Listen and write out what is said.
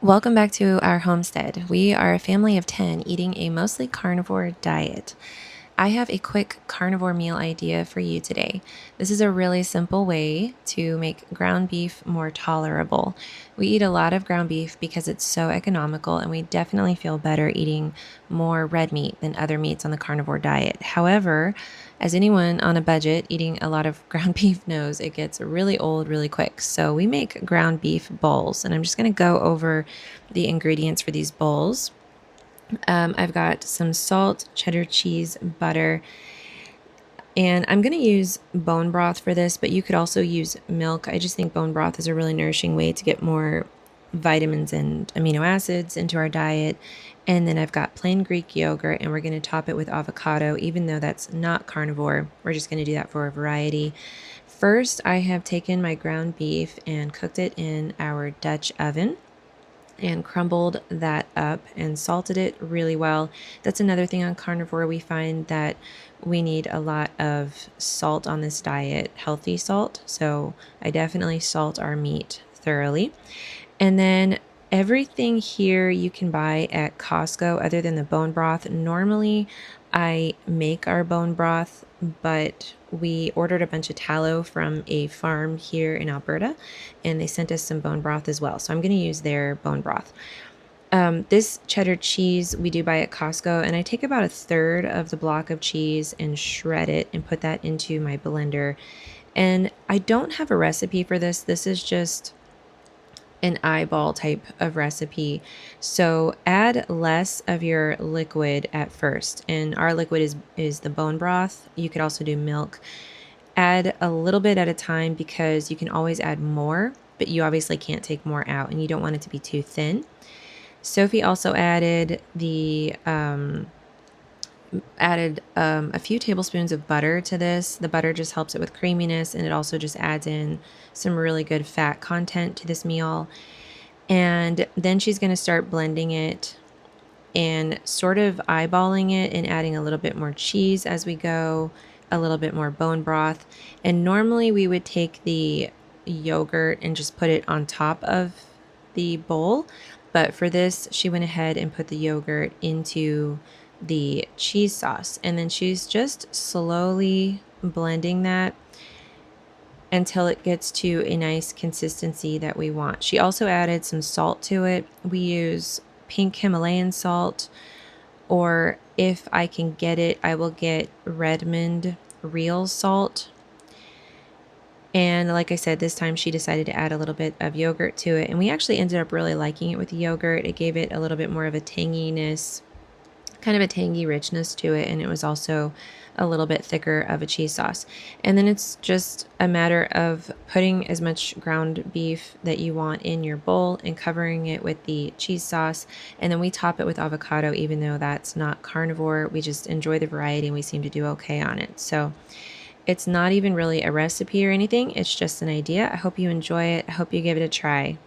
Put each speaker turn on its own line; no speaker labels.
Welcome back to our homestead. We are a family of 10 eating a mostly carnivore diet. I have a quick carnivore meal idea for you today. This is a really simple way to make ground beef more tolerable. We eat a lot of ground beef because it's so economical, and we definitely feel better eating more red meat than other meats on the carnivore diet. However, as anyone on a budget eating a lot of ground beef knows, it gets really old really quick. So we make ground beef bowls, and I'm just going to go over the ingredients for these bowls. I've got some salt, cheddar cheese, butter, and I'm going to use bone broth for this, but you could also use milk. I just think bone broth is a really nourishing way to get more vitamins and amino acids into our diet. And then I've got plain Greek yogurt, and we're going to top it with avocado, even though that's not carnivore. We're just going to do that for a variety. First, I have taken my ground beef and cooked it in our Dutch oven and crumbled that up and salted it really well. That's another thing on carnivore. We find that we need a lot of salt on this diet, healthy salt. So I definitely salt our meat thoroughly. And then everything here you can buy at Costco other than the bone broth. Normally I make our bone broth, but we ordered a bunch of tallow from a farm here in Alberta, and they sent us some bone broth as well. So I'm going to use their bone broth. This cheddar cheese we do buy at Costco, and I take about a third of the block of cheese and shred it and put that into my blender. And I don't have a recipe for this. This is just an eyeball type of recipe. So add less of your liquid at first. And our liquid is the bone broth. You could also do milk. Add a little bit at a time because you can always add more, but you obviously can't take more out and you don't want it to be too thin. Sophie also added a few tablespoons of butter to this. The butter just helps it with creaminess, and it also just adds in some really good fat content to this meal. And then she's going to start blending it and sort of eyeballing it and adding a little bit more cheese as we go, a little bit more bone broth. And normally we would take the yogurt and just put it on top of the bowl, but for this she went ahead and put the yogurt into the cheese sauce, and then she's just slowly blending that until it gets to a nice consistency that we want. She also added some salt to it. We use pink Himalayan salt, or if I can get it, I will get Redmond real salt. And like I said, this time she decided to add a little bit of yogurt to it, and we actually ended up really liking it with the yogurt. It gave it a little bit more of a tanginess, kind of a tangy richness to it, and it was also a little bit thicker of a cheese sauce. And then it's just a matter of putting as much ground beef that you want in your bowl and covering it with the cheese sauce, and then we top it with avocado. Even though that's not carnivore, we just enjoy the variety and we seem to do okay on it. So it's not even really a recipe or anything, it's just an idea. I hope you enjoy it. I hope you give it a try.